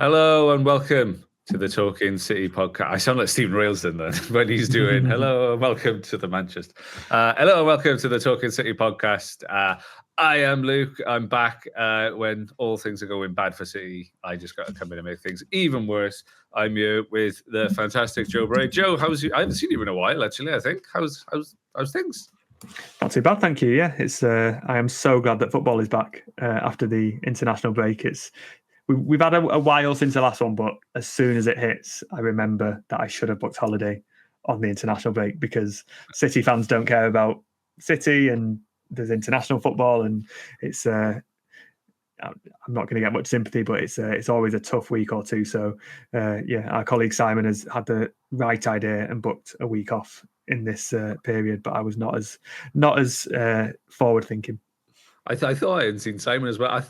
Hello and welcome to the Talking City podcast. I sound like Stephen Railsden then when he's doing hello and welcome to the Manchester. Hello and welcome to the Talking City podcast. I am Luke. I'm back when all things are going bad for City. I just got to come in and make things even worse. I'm here with the fantastic Joe Bray. Joe, how's you? I haven't seen you in a while, actually. I think how's things? Not too bad, thank you. Yeah, it's. I am so glad that football is back after the international break. We've had a while since the last one, but as soon as it hits, I remember that I should have booked holiday on the international break because City fans don't care about City and there's international football, and it's. I'm not going to get much sympathy, but it's always a tough week or two. So, our colleague Simon has had the right idea and booked a week off in this period, but I was not as forward thinking. I thought I hadn't seen Simon as well. I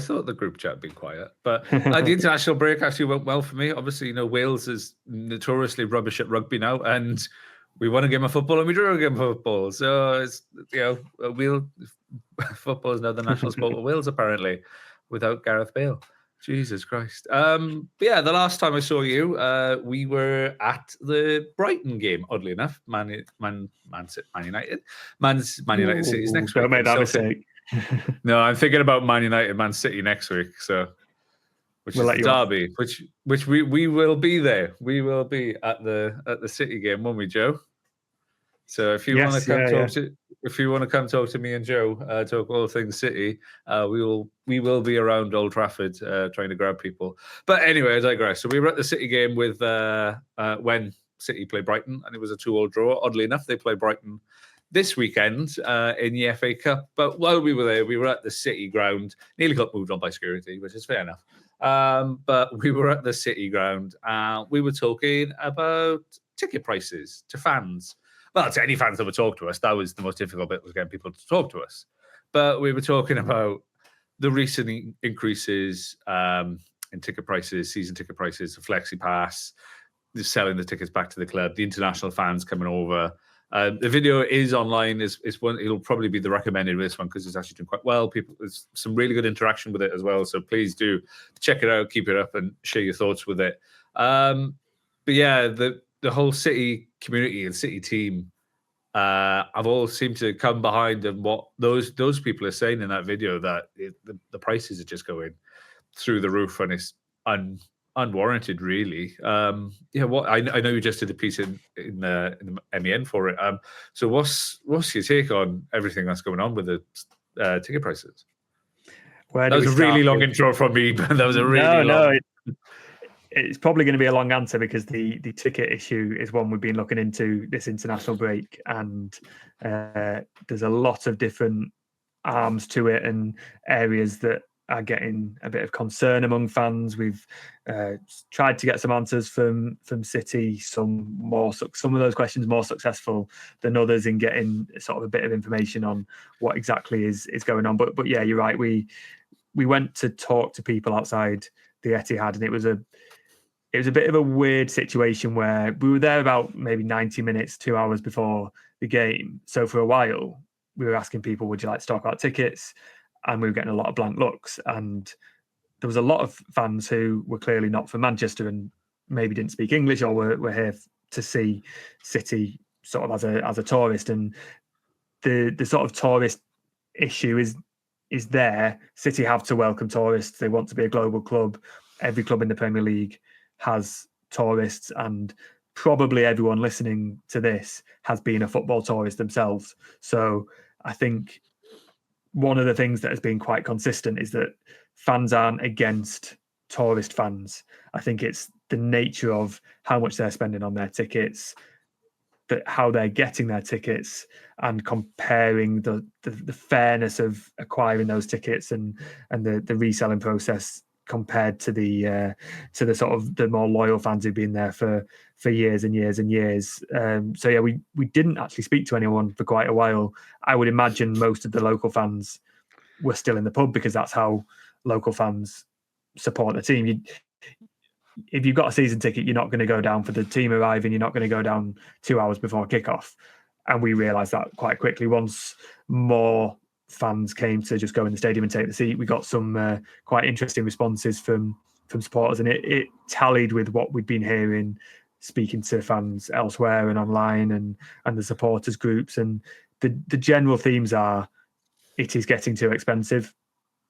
thought the group chat had been quiet, but the international break actually went well for me. Obviously, Wales is notoriously rubbish at rugby now, and we won a game of football and we drew a game of football. So it's football is now the national sport of Wales apparently, without Gareth Bale. Jesus Christ. The last time I saw you, we were at the Brighton game, oddly enough. Man United. Man United City's next week. Don't make that mistake. No, I'm thinking about Man United, Man City next week. So, which is the derby, which we will be there. We will be at the City game, won't we, Joe? So if you want to come talk to me and Joe, talk all things City, we will be around Old Trafford trying to grab people. But anyway, I digress. So we were at the City game with when City played Brighton, and it was a 2-2 draw. Oddly enough, they play Brighton this weekend in the FA Cup. But while we were there, we were at the City ground. Nearly got moved on by security, which is fair enough. But we were at the City ground. We were talking about ticket prices to fans. Well, to any fans that would talk to us, that was the most difficult bit, was getting people to talk to us. But we were talking about the recent increases in ticket prices, season ticket prices, the Flexi pass, selling the tickets back to the club, the international fans coming over. The video is online. Is one. It'll probably be the recommended this one because it's actually doing quite well. There's some really good interaction with it as well. So please do check it out, keep it up, and share your thoughts with it. The whole City community and City team have all seemed to come behind and what those people are saying in that video, that the prices are just going through the roof and it's unwarranted, really. I know you just did a piece in the MEN for it. So what's your take on everything that's going on with the ticket prices? That was a really long intro from me, but that was a really long. It's probably going to be a long answer because the ticket issue is one we've been looking into this international break, and there's a lot of different arms to it and areas that are getting a bit of concern among fans. We've tried to get some answers from City, some of those questions more successful than others in getting sort of a bit of information on what exactly is going on. But yeah, you're right. We went to talk to people outside the Etihad, and it was a bit of a weird situation where we were there about maybe 90 minutes, 2 hours before the game. So for a while, we were asking people, would you like to talk about tickets? And we were getting a lot of blank looks. And there was a lot of fans who were clearly not from Manchester and maybe didn't speak English or were here to see City sort of as a tourist. And the sort of tourist issue is there. City have to welcome tourists. They want to be a global club. Every club in the Premier League has tourists, and probably everyone listening to this has been a football tourist themselves. So I think one of the things that has been quite consistent is that fans aren't against tourist fans. I think it's the nature of how much they're spending on their tickets, how they're getting their tickets, and comparing the fairness of acquiring those tickets and the reselling process compared to the sort of the more loyal fans who've been there for years and years and years. We didn't actually speak to anyone for quite a while. I would imagine most of the local fans were still in the pub because that's how local fans support the team. If you've got a season ticket, you're not going to go down for the team arriving. You're not going to go down 2 hours before kickoff. And we realised that quite quickly. Once more fans came to just go in the stadium and take the seat, we got some quite interesting responses from from supporters, and it tallied with what we'd been hearing, speaking to fans elsewhere and online, and the supporters groups, and the general themes are it is getting too expensive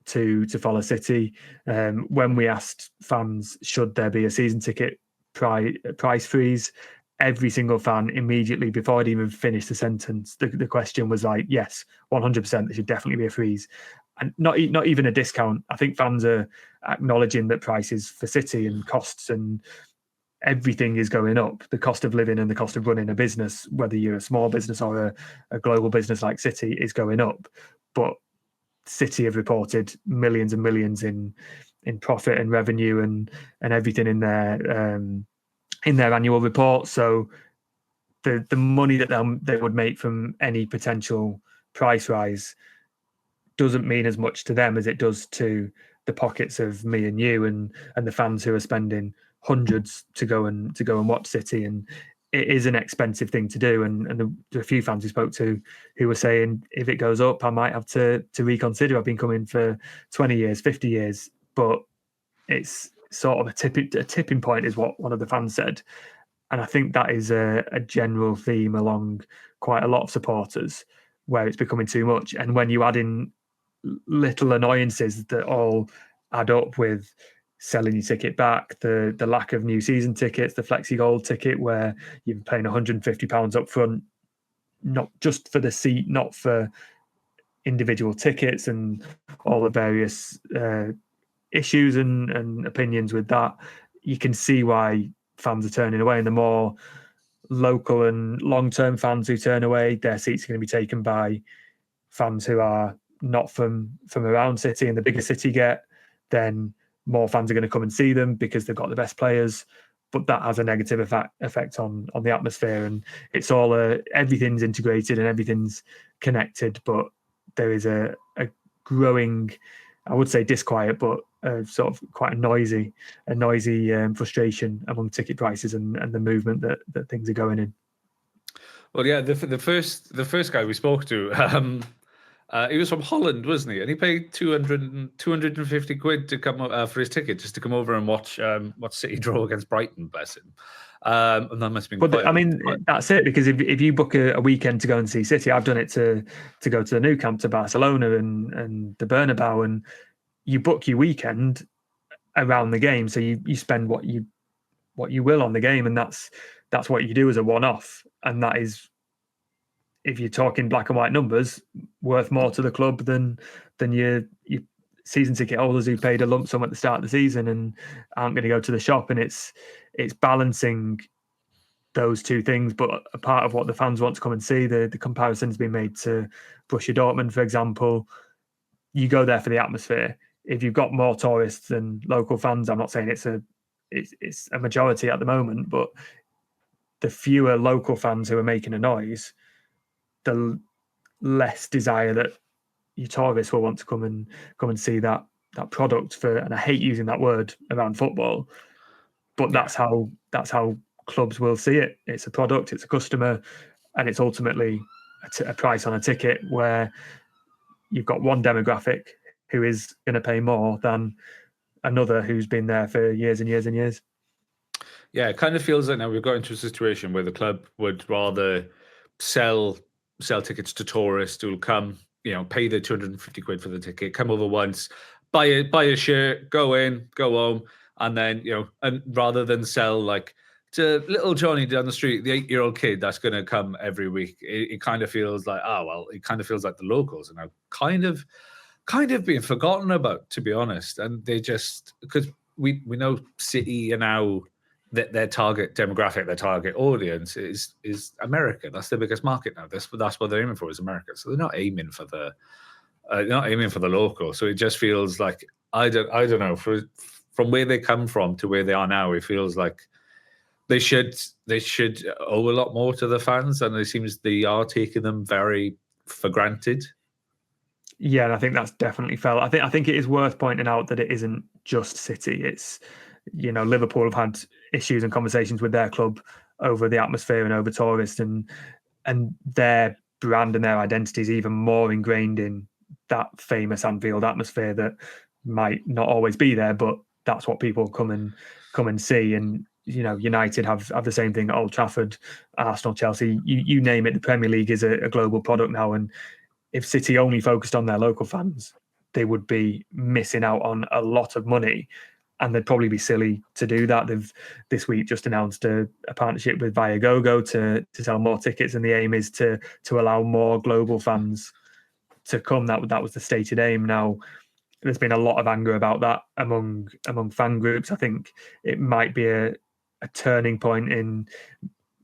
to follow City. When we asked fans, should there be a season ticket price freeze, every single fan immediately, before I'd even finished the sentence, the question was like, yes, 100%, there should definitely be a freeze. And not even a discount. I think fans are acknowledging that prices for City and costs and everything is going up. The cost of living and the cost of running a business, whether you're a small business or a global business like City, is going up. But City have reported millions and millions in profit and revenue and everything in their annual report. So the money that they would make from any potential price rise doesn't mean as much to them as it does to the pockets of me and you and the fans who are spending hundreds to go and watch City. And it is an expensive thing to do. And there are a few fans we spoke to who were saying, if it goes up, I might have to reconsider. I've been coming for 20 years, 50 years, but it's sort of a tipping point is what one of the fans said. And I think that is a general theme along quite a lot of supporters, where it's becoming too much. And when you add in little annoyances that all add up, with selling your ticket back, the lack of new season tickets, the Flexi Gold ticket where you're paying £150 up front, not just for the seat, not for individual tickets, and all the various issues and opinions with that, you can see why fans are turning away. And the more local and long-term fans who turn away, their seats are going to be taken by fans who are not from around City. And the bigger City get, then more fans are going to come and see them because they've got the best players. But that has a negative effect on the atmosphere. And it's all everything's integrated and everything's connected. But there is a growing, I would say disquiet, but sort of quite a noisy frustration among ticket prices and the movement that things are going in. Well, yeah, the first guy we spoke to, he was from Holland, wasn't he? And he paid 250 quid to come for his ticket, just to come over and watch City draw against Brighton. Bless him. And that must have been. But that's it, because if you book a weekend to go and see City, I've done it to go to the Nou Camp, to Barcelona and the Bernabeu, and you book your weekend around the game, so you spend what you will on the game, and that's what you do as a one-off, and that is, if you're talking black and white numbers, worth more to the club than your season ticket holders who paid a lump sum at the start of the season and aren't going to go to the shop. And it's balancing those two things. But a part of what the fans want to come and see, the comparison's been made to Borussia Dortmund, for example. You go there for the atmosphere. If you've got more tourists than local fans, I'm not saying it's a majority at the moment, but the fewer local fans who are making a noise, the less desire that your tourists will want to come and see that product for. And I hate using that word around football, but that's how clubs will see it. It's a product, it's a customer, and it's ultimately a price on a ticket, where you've got one demographic who is going to pay more than another who's been there for years and years and years. Yeah, it kind of feels like now we've got into a situation where the club would rather sell tickets to tourists who'll come, pay the 250 quid for the ticket, come over once, buy a shirt, go in, go home, and then, and rather than sell like to little Johnny down the street, the 8-year-old kid that's going to come every week. It kind of feels like, it kind of feels like the locals are now kind of being forgotten about, to be honest. And they just, because we know City are now, their target demographic, their target audience is America. That's the biggest market now. That's what they're aiming for, is America. So they're not aiming for the local. So it just feels like, I don't know, from where they come from to where they are now, it feels like they should owe a lot more to the fans, and it seems they are taking them very for granted. Yeah, and I think that's definitely felt. I think it is worth pointing out that it isn't just City. It's, Liverpool have had issues and conversations with their club over the atmosphere and over tourists, and their brand and their identity is even more ingrained in that famous Anfield atmosphere that might not always be there, but that's what people come and see. And United have the same thing at Old Trafford, Arsenal, Chelsea, you name it. The Premier League is a global product now, and if City only focused on their local fans, they would be missing out on a lot of money, and they'd probably be silly to do that. They've this week just announced a partnership with Viagogo to sell more tickets, and the aim is to allow more global fans to come. That was the stated aim. Now, there's been a lot of anger about that among fan groups. I think it might be a turning point in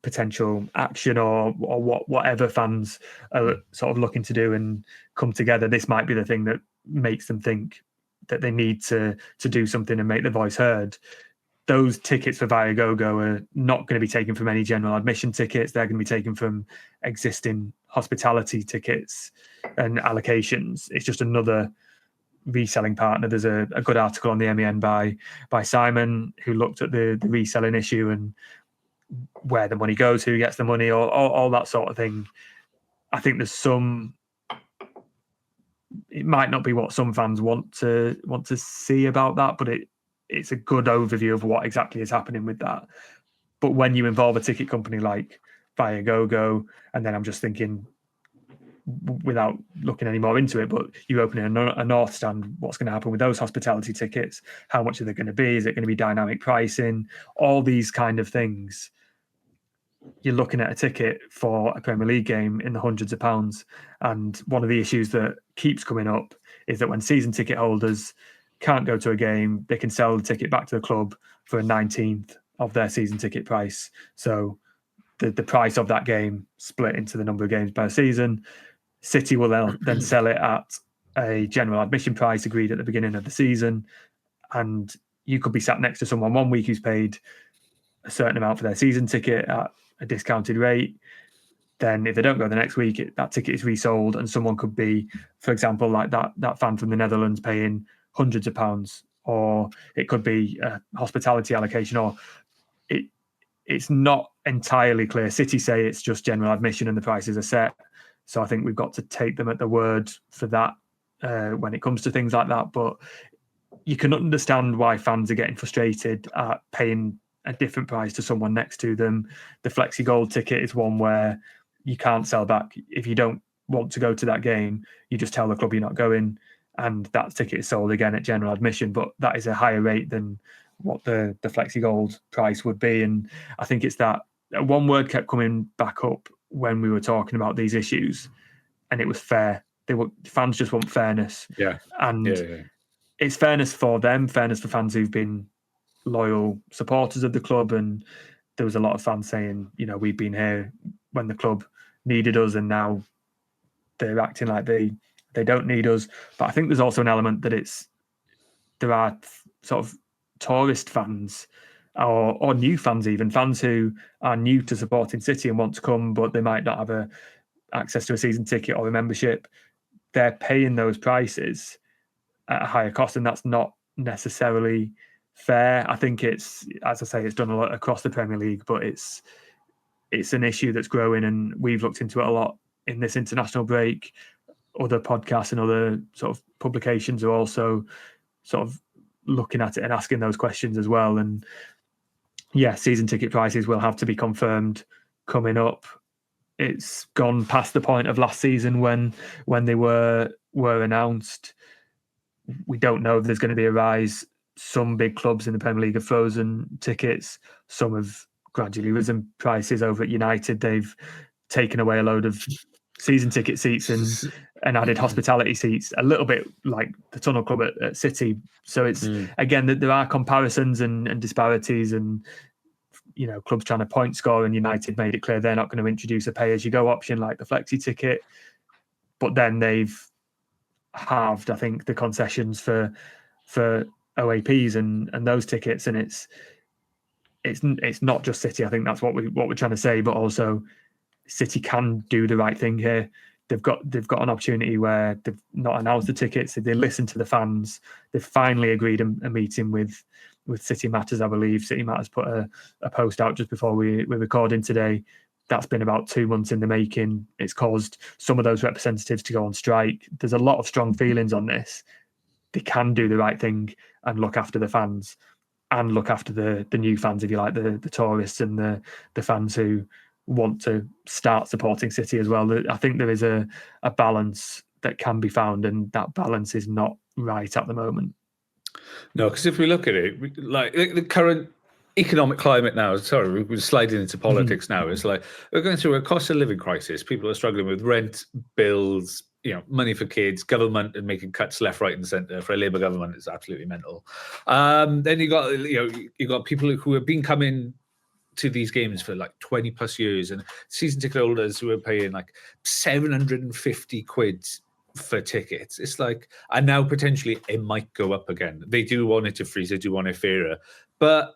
potential action or whatever fans are sort of looking to do and come together. This might be the thing that makes them think that they need to do something and make their voice heard. Those tickets for Viagogo are not going to be taken from any general admission tickets. They're going to be taken from existing hospitality tickets and allocations. It's just another reselling partner. There's a good article on the MEN by Simon, who looked at the reselling issue and where the money goes, who gets the money, all that sort of thing. I think there's it might not be what some fans want to see about that, but it's a good overview of what exactly is happening with that. But when you involve a ticket company like Viagogo, and then I'm just thinking, without looking any more into it, but you open a North Stand, what's going to happen with those hospitality tickets? How much are they going to be? Is it going to be dynamic pricing? All these kind of things. You're looking at a ticket for a Premier League game in the hundreds of pounds. And one of the issues that keeps coming up is that when season ticket holders can't go to a game, they can sell the ticket back to the club for a 19th of their season ticket price. So the price of that game split into the number of games per season. City will then sell it at a general admission price agreed at the beginning of the season. And you could be sat next to someone one week who's paid a certain amount for their season ticket at a discounted rate. Then if they don't go the next week, that ticket is resold, and someone could be, for example, like that fan from the Netherlands paying hundreds of pounds, or it could be a hospitality allocation, or it's not entirely clear. City say it's just general admission and the prices are set. So I think we've got to take them at the word for that when it comes to things like that. But you can understand why fans are getting frustrated at paying a different price to someone next to them. The Flexi Gold ticket is one where you can't sell back. If you don't want to go to that game, you just tell the club you're not going, and that ticket is sold again at general admission. But that is a higher rate than what the Flexi Gold price would be. And I think it's that one word kept coming back up when we were talking about these issues, and it was fair. Fans just want fairness. Yeah. And it's fairness for them, fairness for fans who've been loyal supporters of the club. And there was a lot of fans saying, we've been here when the club needed us, and now they're acting like they don't need us. But I think there's also an element that there are sort of tourist fans or new fans, even fans who are new to supporting City and want to come, but they might not have access to a season ticket or a membership. They're paying those prices at a higher cost, and that's not necessarily fair. I think it's, as I say, it's done a lot across the Premier League, but it's an issue that's growing, and we've looked into it a lot in this international break. Other podcasts and other sort of publications are also sort of looking at it and asking those questions as well. And yeah, season ticket prices will have to be confirmed coming up. It's gone past the point of last season when they were announced. We don't know if there's going to be a rise. Some big clubs in the Premier League have frozen tickets. Some have gradually risen prices. Over at United, they've taken away a load of season ticket seats and added hospitality seats, a little bit like the Tunnel Club at City. So it's again that there are comparisons and disparities, and clubs trying to point score, and United made it clear they're not going to introduce a pay-as-you-go option like the Flexi ticket. But then they've halved, I think, the concessions for OAPs and those tickets, and it's not just City. I think that's what we're trying to say, but also City can do the right thing here. They've got an opportunity where they've not announced the tickets. They listen to the fans. They've finally agreed a meeting with City Matters, I believe. City Matters put a post out just before we're recording today. That's been about 2 months in the making. It's caused some of those representatives to go on strike. There's a lot of strong feelings on this. They can do the right thing, and look after the fans and look after the new fans, if you like, the tourists and the fans who want to start supporting City as well. I think there is a balance that can be found, and that balance is not right at the moment. No, because if we look at it, like the current economic climate now, sorry, we're sliding into politics now. It's like we're going through a cost of living crisis. People are struggling with rent, bills, money for kids, government and making cuts left, right, and centre. For a Labour government, it's absolutely mental. Then you got people who have been coming to these games for like 20 plus years, and season ticket holders who are paying like 750 quid for tickets. It's like, and now potentially it might go up again. They do want it to freeze, they do want it fairer, but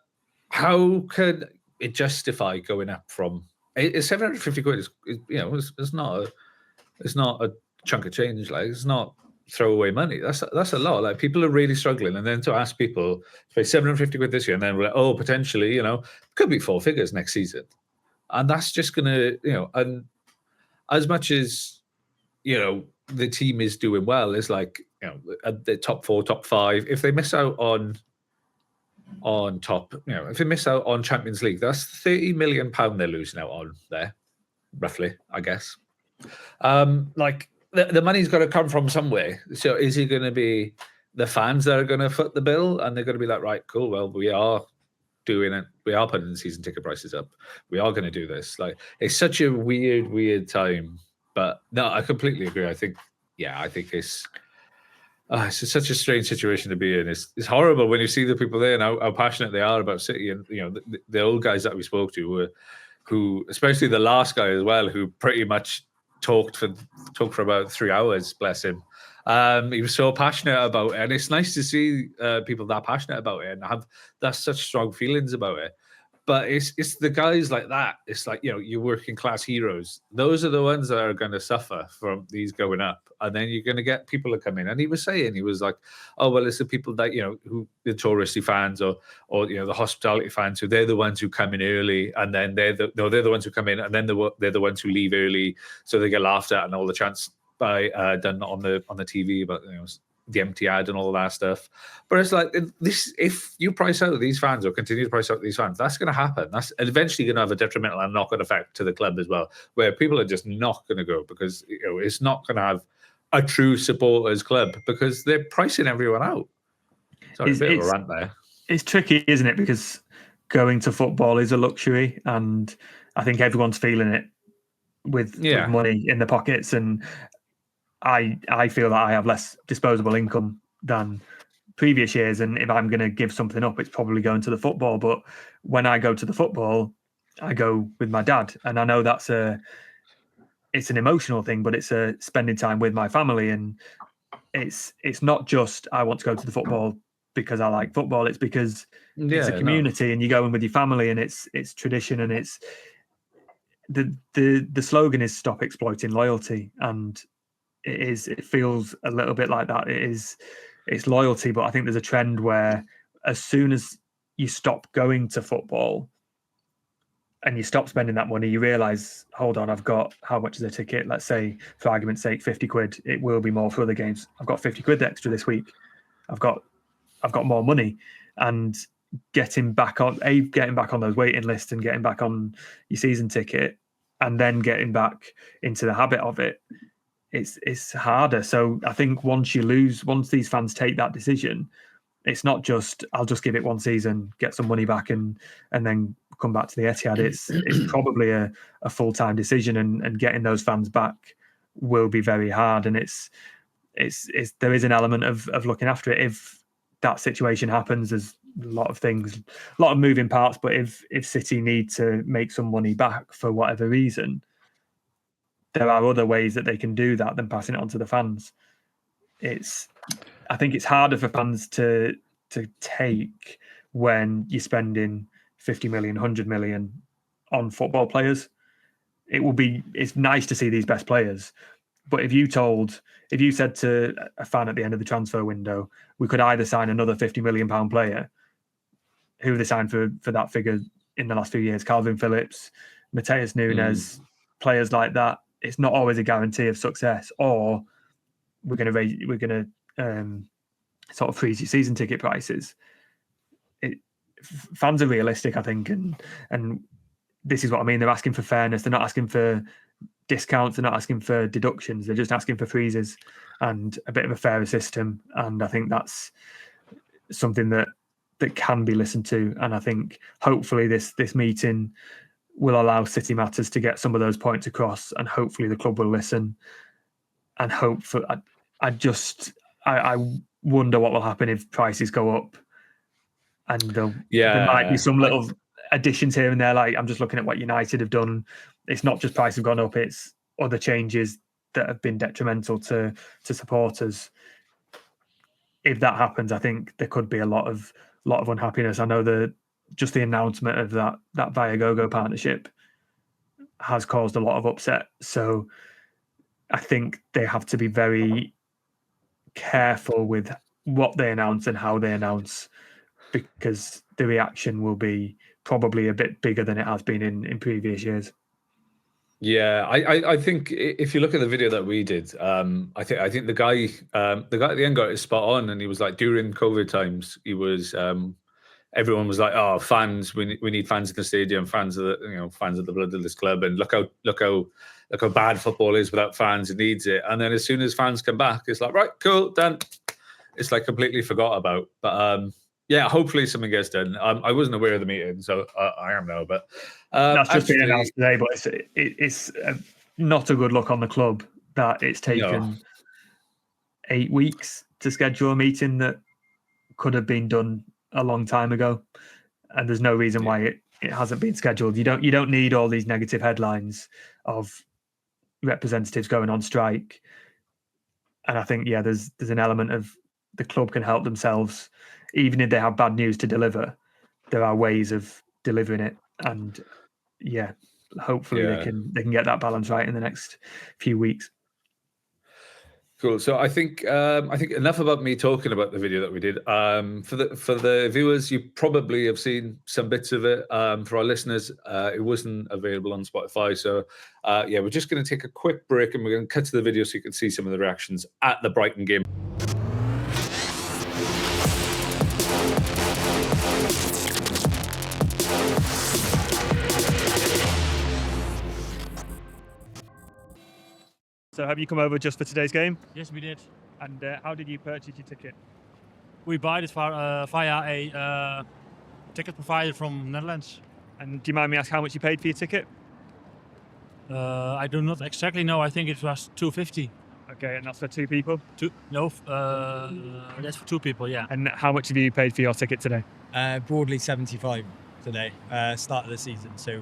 how could it justify going up from 750 quid? It's not a chunk of change. Like, it's not throwaway money. That's a lot. Like, people are really struggling, and then to ask people to pay 750 quid this year, and then we're like, oh, potentially, could be 4 figures next season, and that's just gonna, and as much as the team is doing well, is like, at the top 4, top 5, if they miss out on top, if they miss out on Champions League, that's £30 million they're losing out on there, roughly, I guess. Like, the money's got to come from somewhere. So is it going to be the fans that are going to foot the bill, and they're going to be like, right, cool, well, we are doing it. We are putting the season ticket prices up. We are going to do this. Like, it's such a weird time. But no, I completely agree. I think it's such a strange situation to be in. It's horrible when you see the people there and how passionate they are about City, and the old guys that we spoke to who, especially the last guy as well, who pretty much talked for about 3 hours. Bless him. He was so passionate about it, and it's nice to see people that passionate about it and have such strong feelings about it. But it's the guys like that. It's like, your working class heroes. Those are the ones that are going to suffer from these going up. And then you're going to get people that come in. And he was like, oh, well, it's the people that, who the touristy fans or the hospitality fans, who they're the ones who come in early, and then they're the ones who come in, and then they're the ones who leave early, so they get laughed at and all the chants by done on the TV about the empty ad and all that stuff. But it's like, this, if you price out these fans or continue to price out these fans, that's going to happen. That's eventually going to have a detrimental and knock-on effect to the club as well, where people are just not going to go, because it's not going to have a true supporters club, because they're pricing everyone out. Sorry, a bit of a rant there. It's tricky, isn't it? Because going to football is a luxury, and I think everyone's feeling it with money in their pockets, and I feel that I have less disposable income than previous years, and if I'm going to give something up, it's probably going to the football. But when I go to the football, I go with my dad, and I know it's an emotional thing, but it's a spending time with my family, and it's not just I want to go to the football because I like football. It's because it's a community, and you go in with your family, and it's tradition, and it's the slogan is "Stop exploiting loyalty," and it feels a little bit like that. It's loyalty, but I think there's a trend where as soon as you stop going to football and you stop spending that money, you realise, hold on, I've got, how much is a ticket? Let's say, for argument's sake, 50 quid. It will be more for other games. I've got 50 quid extra this week. I've got more money. And getting back on those waiting lists and getting back on your season ticket, and then getting back into the habit of it, it's harder. So I think once these fans take that decision, it's not just, I'll just give it one season, get some money back, and then come back to the Etihad. It's probably a full-time decision, and getting those fans back will be very hard. And there is an element of looking after it. If that situation happens, there's a lot of moving parts. But if City need to make some money back for whatever reason, there are other ways that they can do that than passing it on to the fans. I think it's harder for fans to take when you're spending 50 million, 100 million on football players. It's nice to see these best players, but if you said to a fan at the end of the transfer window, we could either sign another 50 million pound player, who have they signed for that figure in the last few years? Calvin Phillips, Mateus Nunes, players like that. It's not always a guarantee of success. Or we're going to sort of freeze your season ticket prices. Fans are realistic, I think, and this is what I mean. They're asking for fairness. They're not asking for discounts. They're not asking for deductions. They're just asking for freezes and a bit of a fairer system. And I think that's something that can be listened to. And I think hopefully this meeting will allow City Matters to get some of those points across, and hopefully the club will listen. And hope for. I wonder what will happen if prices go up, and there might be some little additions here and there. Like, I'm just looking at what United have done. It's not just prices have gone up; it's other changes that have been detrimental to supporters. If that happens, I think there could be a lot of unhappiness. I know the announcement of that Viagogo partnership has caused a lot of upset. So I think they have to be very careful with what they announce and how they announce, because the reaction will be probably a bit bigger than it has been in previous years. Yeah, I think if you look at the video that we did, I think the guy at the end got it spot on, and he was like, during COVID times, he was everyone was like, "Oh, fans, we need fans in the stadium, fans of the blood of this club, and look how bad football is without fans. It needs it." And then as soon as fans come back, it's like, right, cool, done. It's like completely forgot about. But yeah, hopefully something gets done. I wasn't aware of the meeting, so I am now. But that's just been announced today. But it's not a good look on the club that it's taken 8 weeks to schedule a meeting that could have been done a long time ago, and there's no reason why it hasn't been scheduled. You don't need all these negative headlines of representatives going on strike. And I think there's an element of the club can help themselves, even if they have bad news to deliver. There are ways of delivering it, and hopefully they can get that balance right in the next few weeks. Cool. So I think enough about me talking about the video that we did. For the viewers, you probably have seen some bits of it. For our listeners, it wasn't available on Spotify. So we're just going to take a quick break, and we're going to cut to the video so you can see some of the reactions at the Brighton game. So have you come over just for today's game? Yes, we did. And how did you purchase your ticket? We bought it via a ticket provider from Netherlands. And do you mind me asking how much you paid for your ticket? I do not exactly know. I think it was $2.50. Okay, and that's for two people? That's for two people, yeah. And how much have you paid for your ticket today? Broadly 75 today, start of the season. So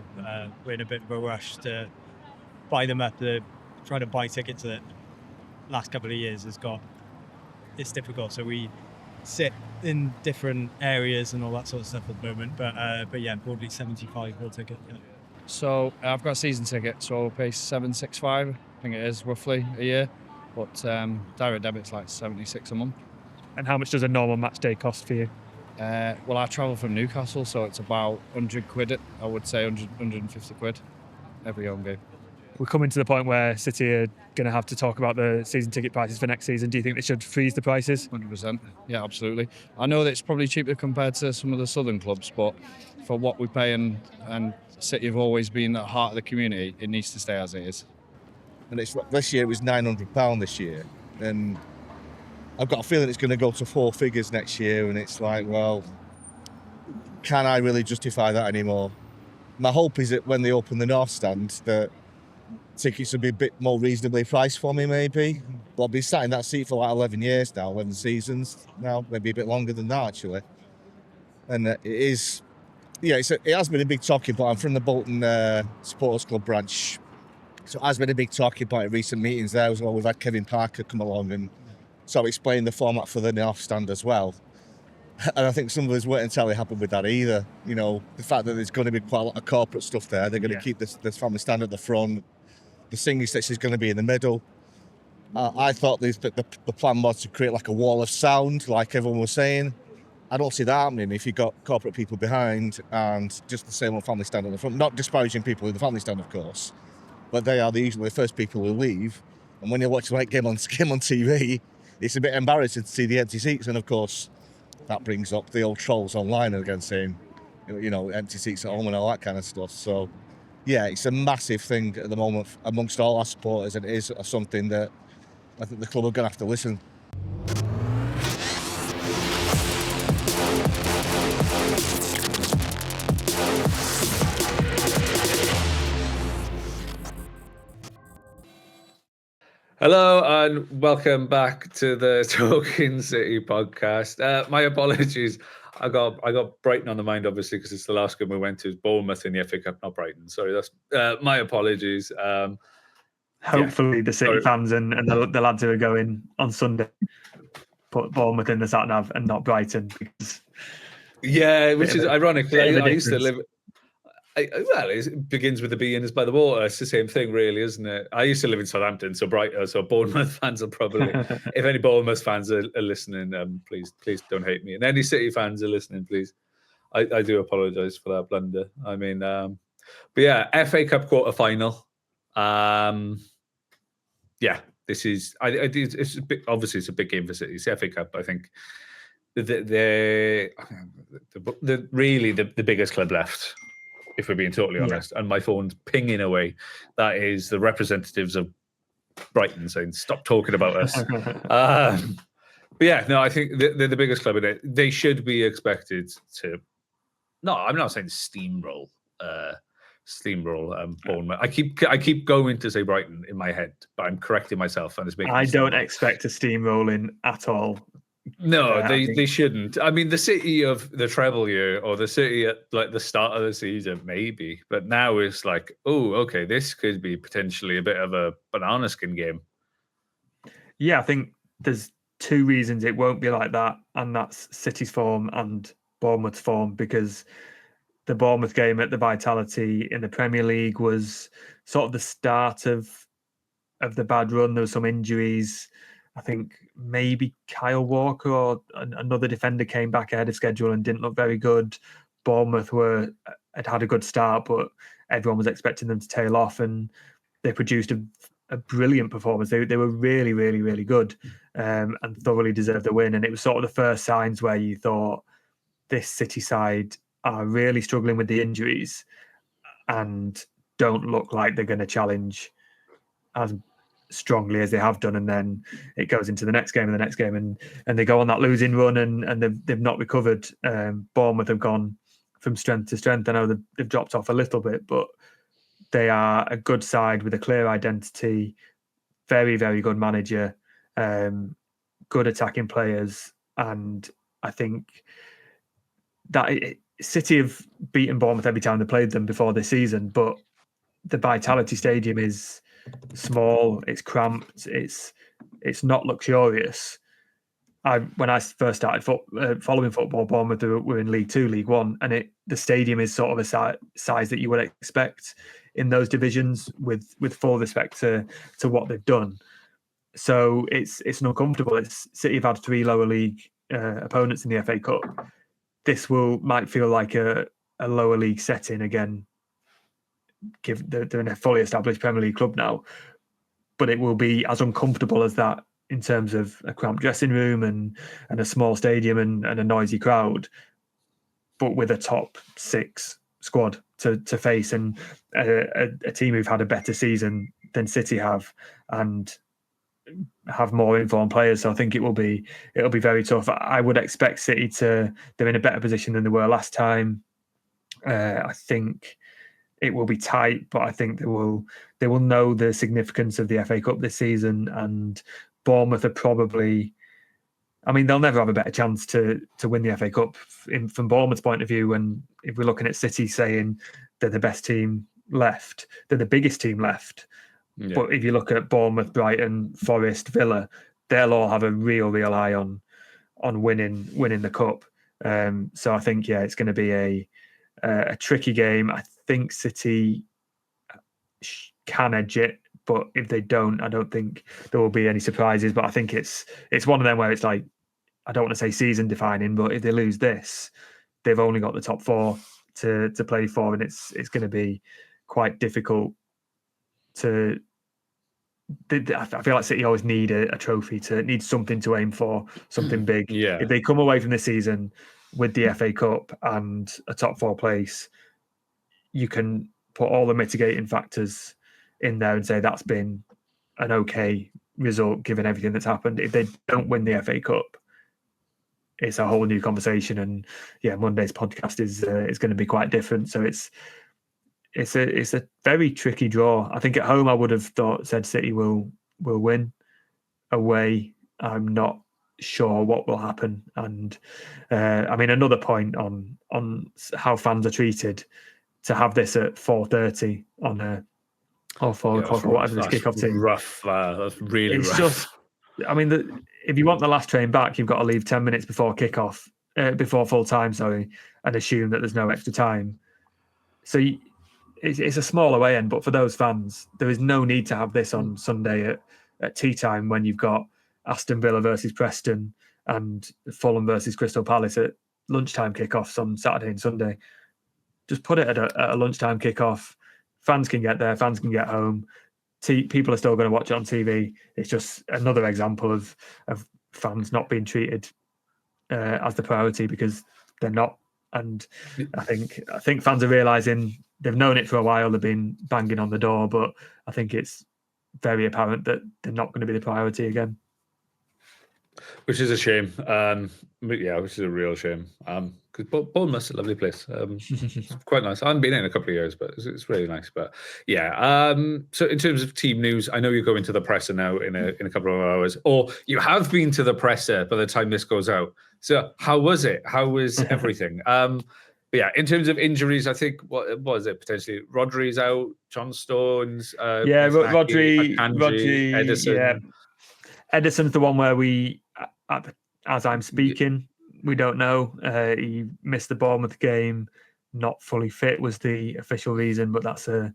we're in a bit of a rush to buy them up. Trying to buy tickets the last couple of years it's difficult. So we sit in different areas and all that sort of stuff at the moment. But yeah, broadly 75 for a ticket. Yeah. So I've got a season ticket, so I'll pay $765, I think it is roughly a year. But direct debit's like $76 a month. And how much does a normal match day cost for you? Well, I travel from Newcastle, so it's about 100 quid. I would say 150 quid every home game. We're coming to the point where City are going to have to talk about the season ticket prices for next season. Do you think they should freeze the prices? 100%. Yeah, absolutely. I know that it's probably cheaper compared to some of the southern clubs, but for what we pay and City have always been at the heart of the community, it needs to stay as it is. And this year it was £900 this year, and I've got a feeling it's going to go to four figures next year, and it's like, well, can I really justify that anymore? My hope is that when they open the North Stand, that tickets will be a bit more reasonably priced for me, maybe. But I've been sat in that seat for like 11 years now, 11 seasons now, maybe a bit longer than that, actually. And it has been a big talking point. I'm from the Bolton Supporters Club branch, so it has been a big talking point at recent meetings there as well. We've had Kevin Parker come along and sort of explain the format for the North Stand as well. And I think some of us weren't entirely happy with that either. You know, the fact that there's going to be quite a lot of corporate stuff there. They're going to keep this family stand at the front. The singing section is going to be in the middle. I thought the plan was to create like a wall of sound, like everyone was saying. I don't see that happening if you've got corporate people behind and just the same old family stand at the front. Not disparaging people in the family stand, of course, but they are usually the first people who leave. And when you're watching like game on TV, it's a bit embarrassing to see the empty seats, and of course that brings up the old trolls online again saying, empty seats at home and all that kind of stuff. So yeah, it's a massive thing at the moment amongst all our supporters, and it is something that I think the club are going to have to listen. Hello and welcome back to the Talking City podcast. My apologies. I got Brighton on the mind, obviously, because it's the last game we went to. Bournemouth in the FA Cup, not Brighton. Sorry, that's my apologies. Hopefully, the City fans and the lads who are going on Sunday put Bournemouth in the sat nav and not Brighton, because which is ironic. I used to live. It begins with the B and is by the water. It's the same thing, really, isn't it? I used to live in Southampton, so Bournemouth fans are probably, if any Bournemouth fans are listening, please don't hate me. And any City fans are listening, please. I do apologise for that blunder. I mean, but yeah, FA Cup quarter final. This is. It's a big, obviously it's a big game for City. It's the FA Cup. I think the really the biggest club left, if we're being totally honest. And my phone's pinging away. That is the representatives of Brighton saying, "Stop talking about us." But yeah, no, I think they're the biggest club in it. They should be expected to. No, I'm not saying steamroll Bournemouth. I keep going to say Brighton in my head, but I'm correcting myself, and it's making. I don't expect a steamrolling at all. No, they shouldn't. I mean, the City of the treble year, or the City at like the start of the season, maybe. But now it's like, oh, okay, this could be potentially a bit of a banana skin game. Yeah, I think there's two reasons it won't be like that, and that's City's form and Bournemouth's form, because the Bournemouth game at the Vitality in the Premier League was sort of the start of the bad run. There were some injuries. I think maybe Kyle Walker or another defender came back ahead of schedule and didn't look very good. Bournemouth had a good start, but everyone was expecting them to tail off, and they produced a brilliant performance. They were really, really, really good, and thoroughly deserved the win. And it was sort of the first signs where you thought this City side are really struggling with the injuries and don't look like they're going to challenge as strongly as they have done. And then it goes into the next game and the next game, and they go on that losing run, and they've not recovered. Bournemouth have gone from strength to strength. I know they've dropped off a little bit, but they are a good side with a clear identity, very, very good manager, good attacking players. And I think that City have beaten Bournemouth every time they played them before this season, but the Vitality Stadium is small, it's cramped, it's not luxurious. When I first started following football, Bournemouth were in League 2, League 1, and the stadium is sort of a size that you would expect in those divisions, with full respect to what they've done. So it's uncomfortable. City have had 3 lower league opponents in the FA Cup. This might feel like a lower league setting again. They're in a fully established Premier League club now, but it will be as uncomfortable as that in terms of a cramped dressing room and a small stadium and a noisy crowd, but with a top 6 squad to face, and a team who've had a better season than City have and have more informed players. So I think it'll be very tough. I would expect City they're in a better position than they were last time. I think it will be tight, but I think they will know the significance of the FA Cup this season, and Bournemouth are probably, I mean, they'll never have a better chance to win the FA Cup from Bournemouth's point of view. And if we're looking at City saying they're the best team left, they're the biggest team left. Yeah. But if you look at Bournemouth, Brighton, Forest, Villa, they'll all have a real eye on winning the cup. So I think, it's going to be a tricky game. I think City can edge it, but if they don't, I don't think there will be any surprises. But I think it's one of them where it's like, I don't want to say season defining, but if they lose this, they've only got the top 4 to play for, and it's going to be quite difficult to I feel like City always need a trophy, need something to aim for, something big. Yeah. If they come away from this season with the FA Cup and a top 4 place, you can put all the mitigating factors in there and say that's been an okay result given everything that's happened. If they don't win the FA Cup, it's a whole new conversation. And yeah, Monday's podcast is going to be quite different. So it's a very tricky draw. I think at home I would have said City will win. Away, I'm not sure what will happen. And I mean, another point on how fans are treated, to have this at 4:30 on or 4 o'clock or whatever this kickoff team. Rough. That's really rough. Just, I mean, if you want the last train back, you've got to leave 10 minutes before kickoff, before full time, sorry, and assume that there's no extra time. So it's a small away end, but for those fans, there is no need to have this on Sunday at tea time when you've got Aston Villa versus Preston and Fulham versus Crystal Palace at lunchtime kickoffs on Saturday and Sunday. Just put it at a lunchtime kickoff. Fans can get there, fans can get home. People are still going to watch it on TV. It's just another example of fans not being treated as the priority, because they're not. And I think fans are realising, they've known it for a while, they've been banging on the door, but I think it's very apparent that they're not going to be the priority again. Which is a shame. Which is a real shame. Because Bournemouth's a lovely place. It's quite nice. I haven't been in a couple of years, but it's really nice. But yeah. So in terms of team news, I know you're going to the presser now in a couple of hours, or you have been to the presser by the time this goes out. So how was it? How was everything? Yeah, in terms of injuries, I think what was it potentially? Rodri's out, John Stones. Rodri, Edison. Yeah. Edison's the one where as I'm speaking, we don't know. He missed the Bournemouth game, not fully fit was the official reason, but that's a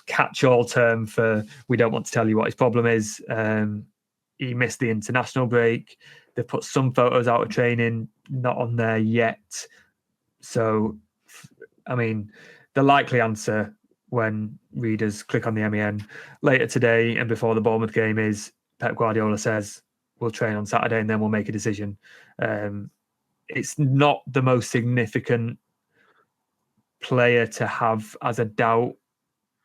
catch-all term for we don't want to tell you what his problem is. He missed the international break. They've put some photos out of training, not on there yet. So, I mean, the likely answer when readers click on the MEN later today and before the Bournemouth game is Pep Guardiola says we'll train on Saturday and then we'll make a decision. It's not the most significant player to have as a doubt,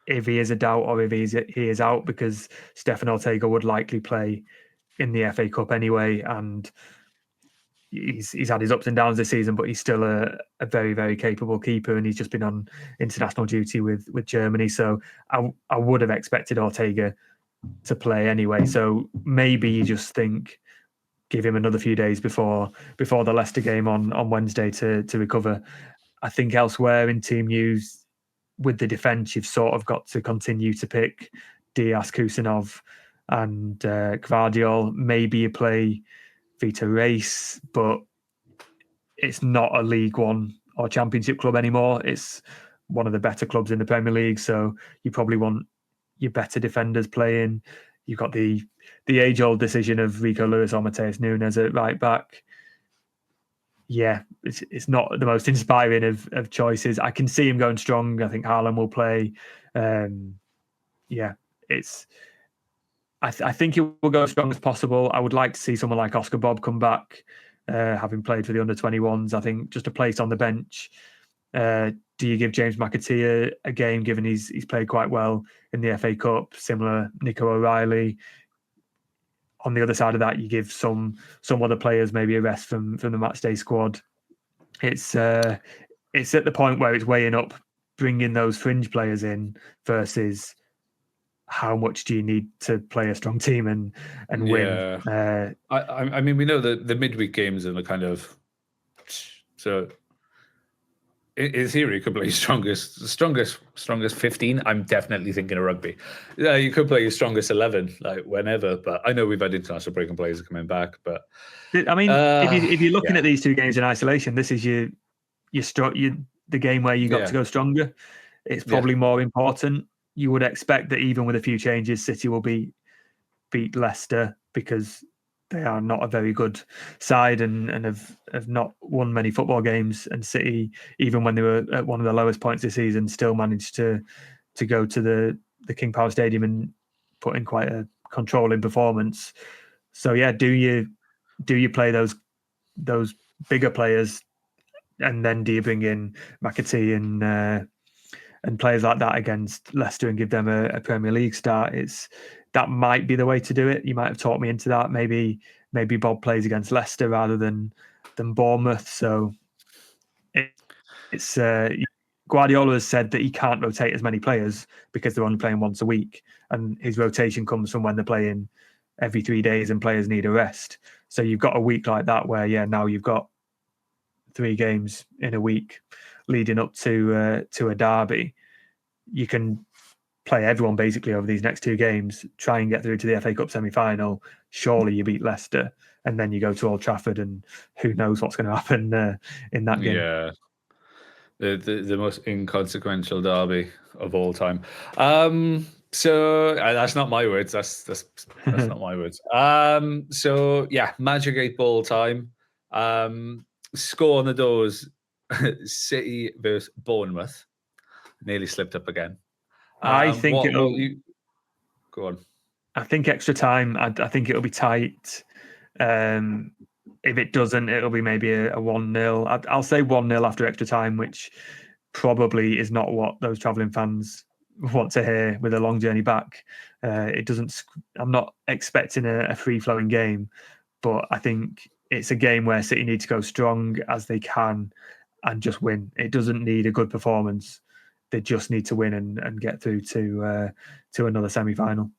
if he is a doubt or if he is out, because Stefan Ortega would likely play in the FA Cup anyway, and he's had his ups and downs this season, but he's still a very, very capable keeper, and he's just been on international duty with Germany. So I would have expected Ortega to play anyway. So maybe you just think, give him another few days before the Leicester game on Wednesday to recover. I think elsewhere in team news, with the defence, you've sort of got to continue to pick Diaz, Kusanov and Gvardiol. Maybe you play Vita Race, but it's not a League One or Championship club anymore. It's one of the better clubs in the Premier League, so you probably want your better defenders playing. You've got the age-old decision of Rico Lewis or Mateus Nunes at right back. Yeah, it's not the most inspiring of choices. I can see him going strong. I think Haaland will play. I think he will go as strong as possible. I would like to see someone like Oscar Bob come back, having played for the under-21s. I think just a place on the bench. Do you give James McAteer a game, given he's played quite well in the FA Cup? Similar, Nico O'Reilly. On the other side of that, you give some other players maybe a rest from the matchday squad. It's at the point where it's weighing up bringing those fringe players in versus how much do you need to play a strong team and win. I mean, we know that the midweek games are the kind of, so in theory, you could play strongest 15. I'm definitely thinking of rugby. Yeah, you could play your strongest 11, like whenever. But I know we've had international break and players coming back. But I mean, if you're looking at these two games in isolation, this is the game where you got to go stronger. It's probably more important. You would expect that even with a few changes, City will beat Leicester because they are not a very good side and have not won many football games. And City, even when they were at one of the lowest points this season, still managed to go to the King Power Stadium and put in quite a controlling performance. So yeah, do you play those bigger players, and then do you bring in McAtee and players like that against Leicester and give them a Premier League start? That might be the way to do it. You might have talked me into that. Maybe Bob plays against Leicester rather than Bournemouth. So it's Guardiola has said that he can't rotate as many players because they're only playing once a week, and his rotation comes from when they're playing every 3 days and players need a rest. So you've got a week like that where now you've got 3 games in a week leading up to a derby. You can play everyone basically over these next 2 games, try and get through to the FA Cup semi-final. Surely you beat Leicester, and then you go to Old Trafford, and who knows what's going to happen in that game. Yeah, the most inconsequential derby of all time. So that's not my words. That's not my words. So yeah, Magic 8 Ball time. Score on the doors. City versus Bournemouth. Nearly slipped up again. I think it'll go on. I think extra time. I think it'll be tight. If it doesn't, it'll be maybe a 1-0. I'll say 1-0 after extra time, which probably is not what those travelling fans want to hear with a long journey back. It doesn't. I'm not expecting a free-flowing game, but I think it's a game where City need to go strong as they can and just win. It doesn't need a good performance. They just need to win and get through to another semi-final.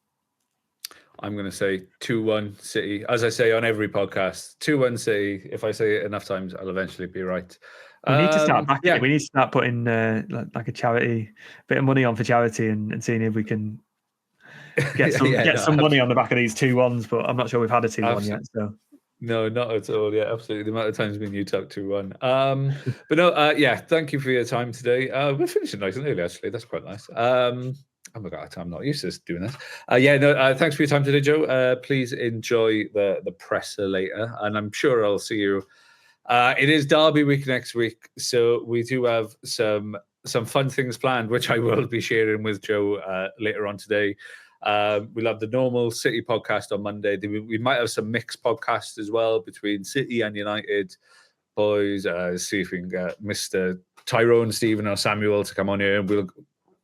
I'm going to say 2-1 City. As I say on every podcast, 2-1 City. If I say it enough times, I'll eventually be right. We need to start backing it. We need to start putting like a charity, bit of money on for charity and seeing if we can get some money on the back of these 2-1s. But I'm not sure we've had a 2-1 yet. So no, not at all. Yeah, absolutely. The amount of times me and you talk 2-1. But no, yeah. Thank you for your time today. We're finishing nice and early, actually. That's quite nice. Oh my God, I'm not used to doing this. Thanks for your time today, Joe. Please enjoy the presser later, and I'm sure I'll see you. It is Derby week next week, so we do have some fun things planned, which I will be sharing with Joe later on today. We'll have the normal City podcast on Monday. We might have some mixed podcasts as well between City and United boys. See if we can get Mr. Tyrone, Stephen, or Samuel to come on here, and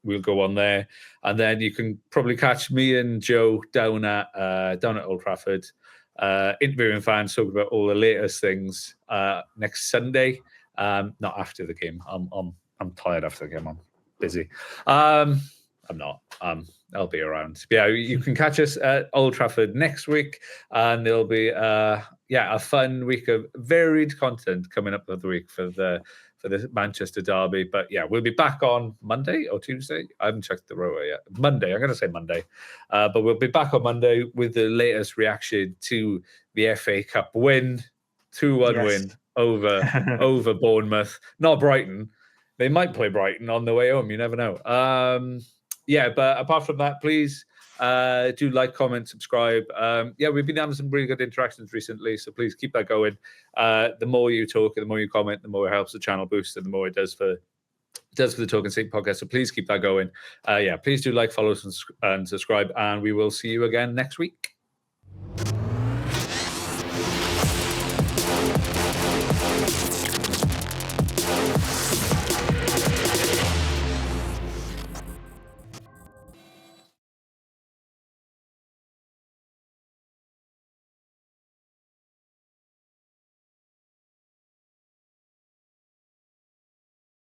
we'll go on there, and then you can probably catch me and Joe down at Old Trafford, interviewing fans, talking about all the latest things next Sunday. Not after the game. I'm tired after the game. I'm busy. I'm not. I'll be around. Yeah, you can catch us at Old Trafford next week, and there'll be a fun week of varied content coming up of the week for the Manchester derby. But yeah, we'll be back on Monday or Tuesday. I haven't checked the rower yet. Monday. I'm going to say Monday. But we'll be back on Monday with the latest reaction to the FA Cup win, 2-1 win over Bournemouth. Not Brighton. They might play Brighton on the way home. You never know. But apart from that, please do like, comment, subscribe. We've been having some really good interactions recently, so please keep that going. The more you talk and the more you comment, the more it helps the channel boost, and the more it does for the Talking City podcast. So please keep that going. Please do like, follow, and subscribe, and we will see you again next week.